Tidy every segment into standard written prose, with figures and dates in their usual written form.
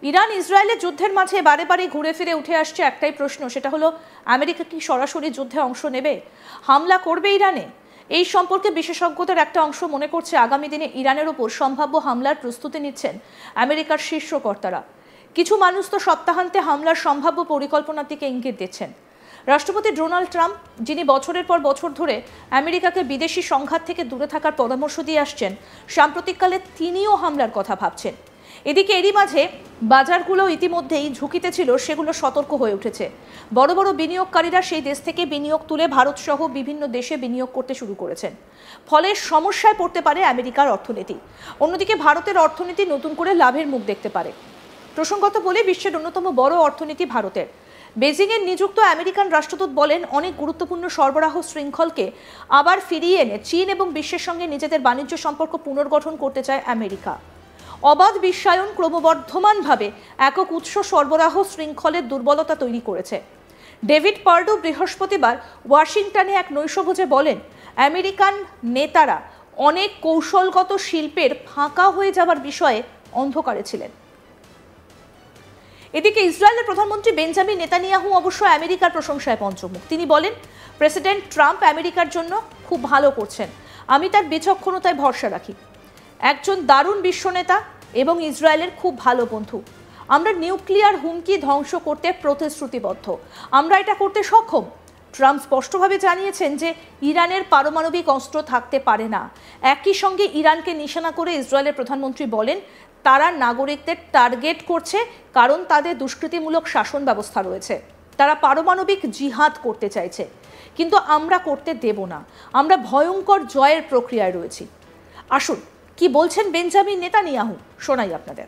Iran ইসরায়েলের যুদ্ধের মাঝে বারে বারে ঘুরে ফিরে উঠে আসছে একটাই প্রশ্ন, সেটা হলো আমেরিকা কি সরাসরি যুদ্ধে অংশ নেবে, হামলা করবে ইরানে? এই সম্পর্কে বিশেষজ্ঞদের একটা অংশ মনে করছে আগামী দিনে ইরানের ওপর সম্ভাব্য হামলার প্রস্তুতি নিচ্ছেন আমেরিকার শীর্ষ কর্তারা। কিছু মানুষ তো সপ্তাহান্তে হামলার সম্ভাব্য পরিকল্পনার দিকে ইঙ্গিত দিচ্ছেন। রাষ্ট্রপতি ডোনাল্ড ট্রাম্প, যিনি বছরের পর বছর ধরে আমেরিকাকে বিদেশি সংঘাত থেকে দূরে থাকার পরামর্শ দিয়ে আসছেন, সাম্প্রতিককালে তিনিও হামলার কথা ভাবছেন। এদিকে এরই মাঝে বাজারগুলো ইতিমধ্যেই ঝুঁকিতে ছিল, সেগুলো সতর্ক হয়ে উঠেছে। বড় বড় বিনিয়োগকারীরা সেই দেশ থেকে বিনিয়োগ তুলে ভারত সহ বিভিন্ন দেশে বিনিয়োগ করতে শুরু করেছেন। ফলে সমস্যায় পড়তে পারে আমেরিকার অর্থনীতি। অন্যদিকে ভারতের অর্থনীতি নতুন করে লাভের মুখ দেখতে পারে। প্রসঙ্গত বলে, বিশ্বের অন্যতম বড় অর্থনীতি ভারতের। বেজিংয়ে নিযুক্ত আমেরিকান রাষ্ট্রদূত বলেন, অনেক গুরুত্বপূর্ণ সরবরাহ শৃঙ্খলকে আবার ফিরিয়ে এনে চীন এবং বিশ্বের সঙ্গে নিজেদের বাণিজ্য সম্পর্ক পুনর্গঠন করতে চায় আমেরিকা। অবাধ বিশ্বায়ন ক্রমবর্ধমানভাবে একক উৎস সরবরাহ শৃঙ্খলের দুর্বলতা তৈরি করেছে। ডেভিড পার্ডু বৃহস্পতিবার ওয়াশিংটনে এক নৈশভোজে বলেন, আমেরিকান নেতারা অনেক কৌশলগত শিল্পের ফাঁকা হয়ে যাওয়ার বিষয়ে অন্ধকারে ছিলেন। এদিকে ইসরায়েলের প্রধানমন্ত্রী বেঞ্জামিন নেতানিয়াহু অবশ্য আমেরিকার প্রশংসায় পঞ্চমুখ। তিনি বলেন, প্রেসিডেন্ট ট্রাম্প আমেরিকার জন্য খুব ভালো করছেন, আমি তার বিচক্ষণতায় ভরসা রাখি। একজন দারুণ বিশ্বনেতা এবং ইসরায়েলের খুব ভালো বন্ধু। আমরা নিউক্লিয়ার হুমকি ধ্বংস করতে প্রতিশ্রুতিবদ্ধ, আমরা এটা করতে সক্ষম। ট্রাম্প স্পষ্টভাবে জানিয়েছেন যে ইরানের পারমাণবিক অস্ত্র থাকতে পারে না। একই সঙ্গে ইরানকে নিশানা করে ইসরায়েলের প্রধানমন্ত্রী বলেন, তারা নাগরিকদের টার্গেট করছে কারণ তাদের দুষ্কৃতিমূলক শাসন ব্যবস্থা রয়েছে। তারা পারমাণবিক জিহাদ করতে চাইছে, কিন্তু আমরা করতে দেব না। আমরা ভয়ঙ্কর জয়ের প্রক্রিয়ায় রয়েছি। আসুন কি বলছেন বেঞ্জামিন নেতানিয়াহু, শোনাই আপনাদের।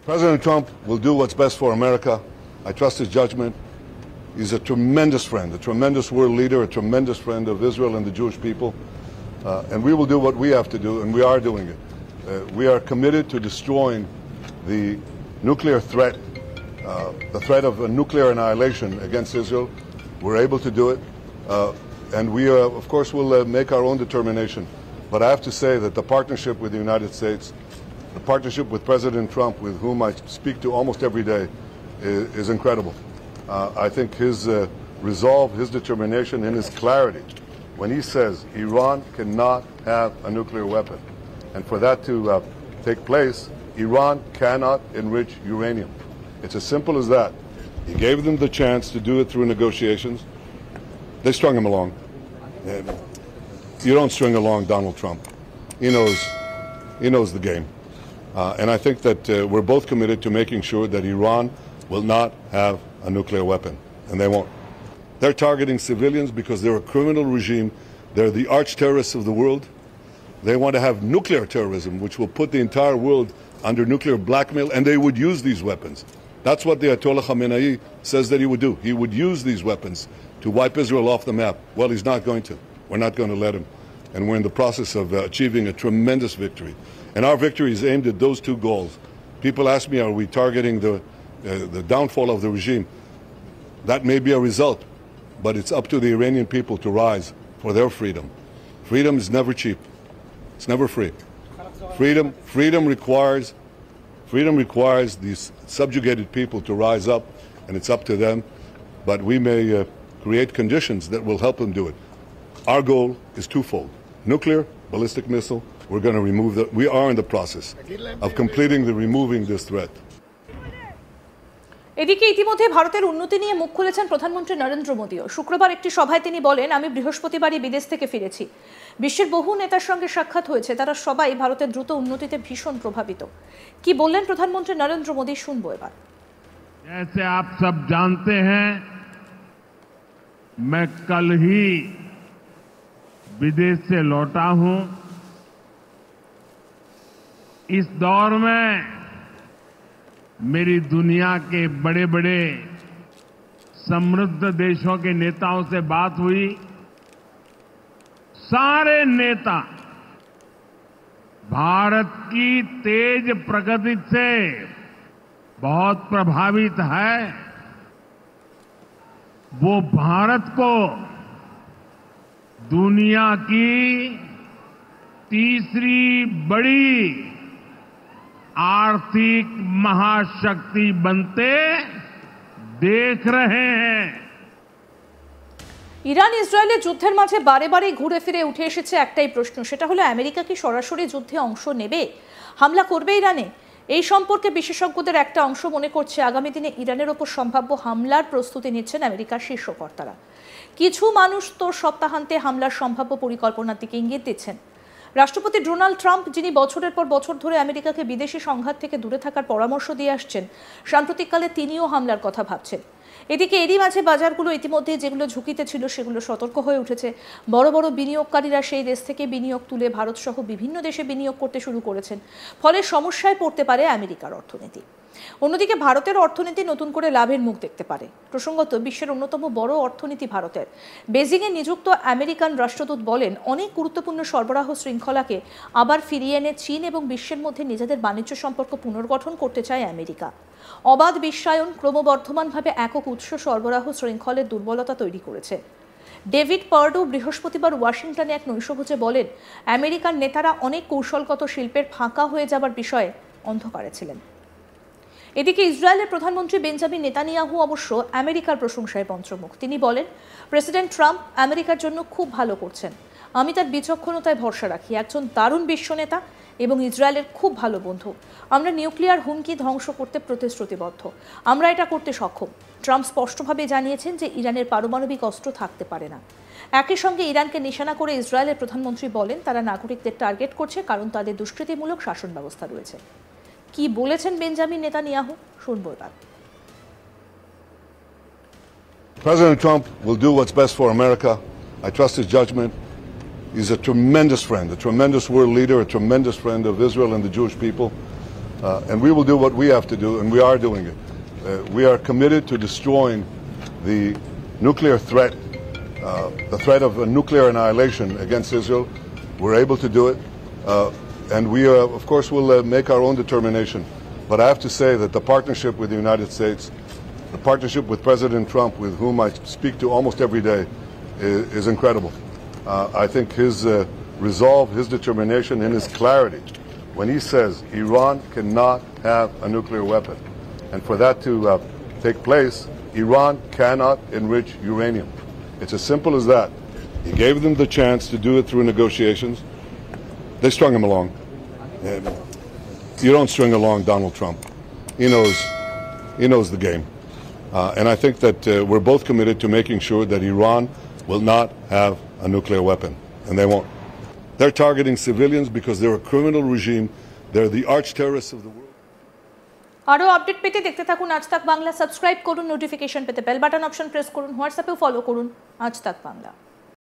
President Trump will do what's best for America. I trust his judgment. He's a tremendous friend, a tremendous world leader, a tremendous friend of Israel and the Jewish people. And we will do what we have to do, and we are doing it. We are committed to destroying the nuclear threat, the threat of a nuclear annihilation against Israel. We're able to do it. And we, of course, will make our own determination. But I have to say that the partnership with the United States, the partnership with President Trump, with whom I speak to almost every day, is incredible. I think his resolve, his determination, and his clarity when he says Iran cannot have a nuclear weapon. And for that to take place, Iran cannot enrich uranium. It's as simple as that. He gave them the chance to do it through negotiations. They strung him along. You don't string along Donald Trump. He knows the game. And I think that we're both committed to making sure that Iran will not have a nuclear weapon. And they won't. They're targeting civilians because they're a criminal regime. They're the arch terrorists of the world. They want to have nuclear terrorism, which will put the entire world under nuclear blackmail, and they would use these weapons. That's what the Ayatollah Khamenei says that he would do. He would use these weapons to wipe Israel off the map. Well, he's not going to. We're not going to let him. And we're in the process of achieving a tremendous victory. And our victory is aimed at those two goals. People ask me, are we targeting the downfall of the regime? That may be a result, but it's up to the Iranian people to rise for their freedom. Freedom is never cheap. It's never free. Freedom requires these subjugated people to rise up, and it's up to them. But we may create conditions that will help them do it. Our goal is twofold: nuclear, ballistic missile. We're going to remove that. We are in the process of completing removing this threat. এদিকে ইতিমধ্যে ভারতের উন্নতি নিয়ে মুখ খুলেছেন প্রধানমন্ত্রী নরেন্দ্র মোদীও। শুক্রবার একটি সভায় তিনি বলেন, আমি বৃহস্পতিবারই বিদেশ থেকে ফিরেছি। বিশ্বের বহু নেতার সঙ্গে সাক্ষাৎ হয়েছে, তারা সবাই ভারতের দ্রুত উন্নতিতে ভীষণ প্রভাবিত। কি বললেন প্রধানমন্ত্রী নরেন্দ্র মোদী, শুনবো এবার। जैसे आप सब जानते हैं, मैं कल ही विदेश से लौटा हूं। इस दौर में मेरी दुनिया के बड़े बड़े समृद्ध देशों के नेताओं से बात हुई। सारे नेता भारत की तेज प्रगति से बहुत प्रभावित है। वो भारत को दुनिया की तीसरी बड़ी आर्थिक महाशक्ति बनते देख रहे हैं। ইরান ইসরায়েলের যুদ্ধের মাঝে বারে বারে ঘুরে ফিরে উঠে এসেছে একটাই প্রশ্ন, সেটা হলো আমেরিকা কি সরাসরি যুদ্ধে অংশ নেবে, হামলা করবে ইরানে? এই সম্পর্কে বিশেষজ্ঞদের একটা অংশ মনে করছে আগামী দিনে ইরানের ওপর সম্ভাব্য হামলার প্রস্তুতি নিচ্ছেন আমেরিকার শীর্ষ কর্তারা। কিছু মানুষ তো সপ্তাহান্তে হামলার সম্ভাব্য পরিকল্পনার দিকে ইঙ্গিত দিচ্ছেন। রাষ্ট্রপতি ডোনাল্ড ট্রাম্প, যিনি বছরের পর বছর ধরে আমেরিকাকে বিদেশি সংঘাত থেকে দূরে থাকার পরামর্শ দিয়ে আসছেন, সাম্প্রতিককালে তিনিও হামলার কথা ভাবছেন। এদিকে এরই মাঝে বাজারগুলো ইতিমধ্যে যেগুলো ঝুঁকিতে ছিল সেগুলো সতর্ক হয়ে উঠেছে। বড় বড় বিনিয়োগকারীরা সেই দেশ থেকে বিনিয়োগ তুলে ভারত সহ বিভিন্ন দেশে বিনিয়োগ করতে শুরু করেছেন। ফলে সমস্যায় পড়তে পারে আমেরিকার অর্থনীতি। অন্যদিকে ভারতের অর্থনীতি নতুন করে লাভের মুখ দেখতে পারে। প্রসঙ্গত, বিশ্বের অন্যতম বড় অর্থনীতি ভারতের। বেজিংয়ে নিযুক্ত আমেরিকান রাষ্ট্রদূত বলেন, অনেক গুরুত্বপূর্ণ সরবরাহ শৃঙ্খলাকে আবার ফিরিয়ে এনে চীন এবং বিশ্বের মধ্যে নিজেদের বাণিজ্য সম্পর্ক পুনর্গঠন করতে চায় আমেরিকা। অবাধ বিশ্বায়ন ক্রমবর্ধমানভাবে একক উৎস সরবরাহ শৃঙ্খলের দুর্বলতা তৈরি করেছে। ডেভিড পার্ডো বৃহস্পতিবার ওয়াশিংটনে এক নৈশভোজে বলেন, আমেরিকান নেতারা অনেক কৌশলগত শিল্পের ফাঁকা হয়ে যাবার বিষয়ে অন্ধকারে ছিলেন। এদিকে ইসরায়েলের প্রধানমন্ত্রী বেঞ্জামিন নেতানিয়াহু অবশ্য আমেরিকার প্রশংসায় পঞ্চমুখ। তিনি বলেন, প্রেসিডেন্ট ট্রাম্প আমেরিকার জন্য খুব ভালো করছেন। আমি তার বিচক্ষণতায় ভরসা রাখি। একজন দারুণ বিশ্বনেতা এবং ইসরায়েলের খুব ভালো বন্ধু। আমরা নিউক্লিয়ার হুমকি ধ্বংস করতে প্রতিশ্রুতিবদ্ধ। আমরা এটা করতে সক্ষম। ট্রাম্প স্পষ্টভাবে জানিয়েছেন যে ইরানের পারমাণবিক অস্ত্র থাকতে পারে না। একই সঙ্গে ইরানকে নিশানা করে ইসরায়েলের প্রধানমন্ত্রী বলেন, তারা নাগরিকদের টার্গেট করছে কারণ তাদের দুষ্কৃতিমূলক শাসন ব্যবস্থা রয়েছে। কি বলেছেন বেঞ্জামিন নেতানিয়াহু, শুনবো এবার। President Trump will do what's best for America. I trust his judgment. He's a tremendous friend, a tremendous world leader, a tremendous friend of Israel and the Jewish people. And we will do what we have to do, and we are doing it. We are committed to destroying the nuclear threat, the threat of a nuclear annihilation against Israel. We're able to do it. And we, of course, will make our own determination. But I have to say that the partnership with the United States, the partnership with President Trump, with whom I speak to almost every day, is incredible. I think his resolve, his determination, and his clarity when he says Iran cannot have a nuclear weapon. And for that to take place, Iran cannot enrich uranium. It's as simple as that. He gave them the chance to do it through negotiations. They strung him along. You don't string along Donald Trump. He knows the game. And I think that we're both committed to making sure that Iran will not have a nuclear weapon, and they won't. They're targeting civilians because they're a criminal regime. They're the arch terrorists of the world. আরো update পেতে দেখতে থাকুন আজ তাক Bangla. Subscribe করুন, notification পেতে bell button option press করুন, হোয়াটসঅ্যাপেও follow করুন আজ তাক বাংলা।